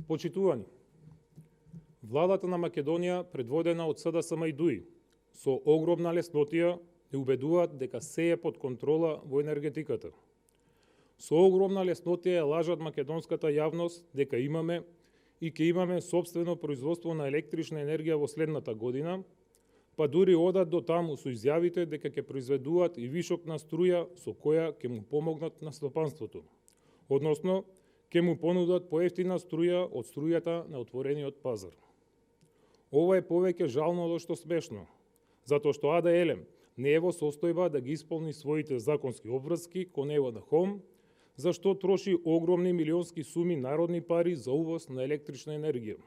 Почитувани, владата на Македонија, предводена од СДСМ и ДУИ, со огромна леснотија не убедуваат дека се е под контрола во енергетиката. Со огромна леснотија лажат македонската јавност дека имаме и ќе имаме сопствено производство на електрична енергија во следната година, па дури одат до таму со изјавите дека ќе произведуваат и вишок на струја со која ќе му помогнат на стопанството. Односно, ќе му понудат поевтина струја од струјата на отворениот пазар. Ова е повеќе жално од што смешно, затоа што АД Елем не е во состојба да ги исполни своите законски обврски кон Еводахом, за што троши огромни милионски суми народни пари за увоз на електрична енергија.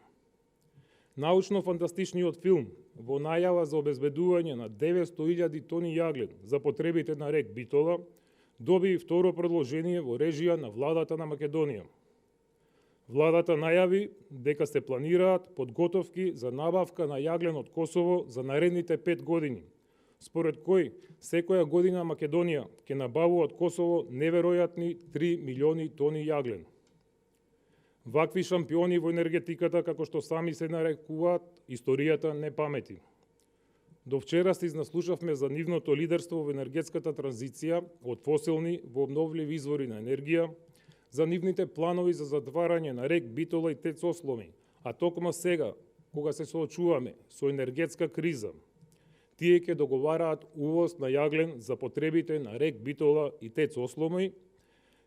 Научно-фантастичниот филм во најава за обезбедување на 900.000 тони јаглен за потребите на рек Битола доби второ продолжение во режија на владата на Македонија. Владата најави дека се планираат подготовки за набавка на јаглен од Косово за наредните 5 години, според кој секоја година Македонија ќе набавува од Косово неверојатни 3 милиони тони јаглен. Вакви шампиони во енергетиката, како што сами се нарекуваат, историјата не памети. До вчера се изнаслушавме за нивното лидерство во енергетската транзиција од фосилни во обновливи извори на енергија, за нивните планови за затварање на рек Битола и ТЕЦ Осломи, а токму сега, кога се соочуваме со енергетска криза, тие ќе договараат увоз на јаглен за потребите на рек Битола и ТЕЦ Осломи,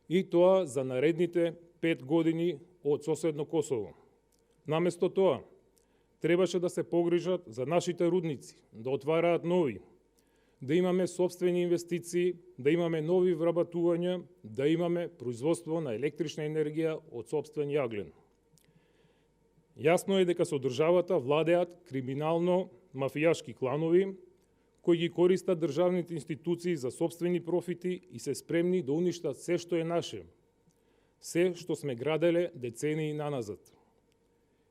и тоа за наредните 5 години од соседно Косово. Наместо тоа, требаше да се погрижат за нашите рудници, да отвараат нови, да имаме собствени инвестиции, да имаме нови вработувања, да имаме производство на електрична енергија од собствен јаглен. Јасно е дека со државата владеат криминално-мафијашки кланови, кои ги користат државните институции за собствени профити и се спремни да уништат се што е наше, се што сме граделе децении наназад.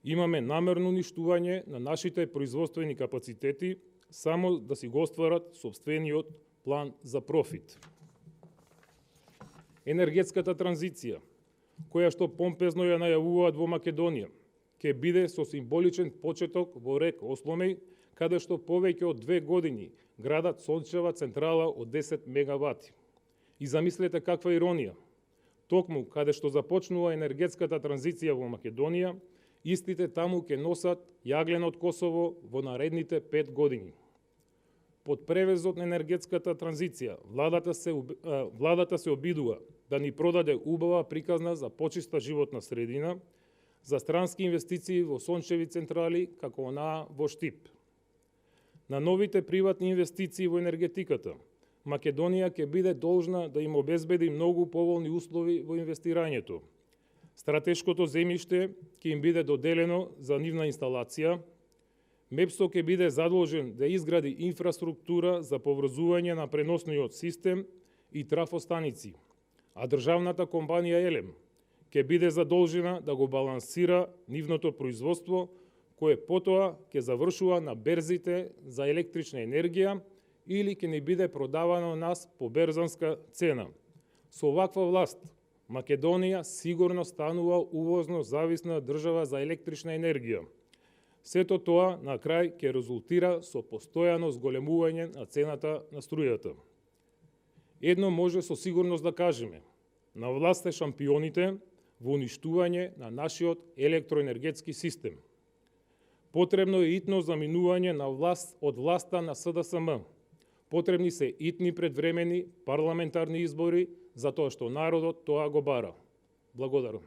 Имаме намерно уништување на нашите производствени капацитети, само да си го остварат собствениот план за профит. Енергетската транзиција, која што помпезно ја најавуваат во Македонија, ќе биде со символичен почеток во рек Осломеј, каде што повеќе од 2 години градат сончева централа од 10 мегавати. И замислете каква иронија. Токму каде што започнува енергетската транзиција во Македонија, истите таму ќе носат јаглен од Косово во наредните 5 години. Под превезот на енергетската транзиција, владата се обидува да ни продаде убава приказна за почиста животна средина, за странски инвестиции во сончеви централи, како онаа во Штип. На новите приватни инвестиции во енергетиката, Македонија ќе биде должна да им обезбеди многу поволни услови во инвестирањето. Стратешкото земјиште ќе им биде доделено за нивна инсталација, МЕПСО ќе биде задолжен да изгради инфраструктура за поврзување на преносниот систем и трафостаници, а државната компанија Елем ќе биде задолжена да го балансира нивното производство, кое потоа ќе завршува на берзите за електрична енергија или ќе не биде продавано нас по берзанска цена. Со ваква власт, Македонија сигурно станува увозно зависна држава за електрична енергија. Сето тоа на крај ќе резултира со постојано зголемување на цената на струјата. Едно може со сигурност да кажеме: на власт е шампионите во уништување на нашиот електроенергетски систем. Потребно е итно заминување на власт од власта на СДСМ. Потребни се итни предвремени парламентарни избори, затоа што народот тоа го бара. Благодарам.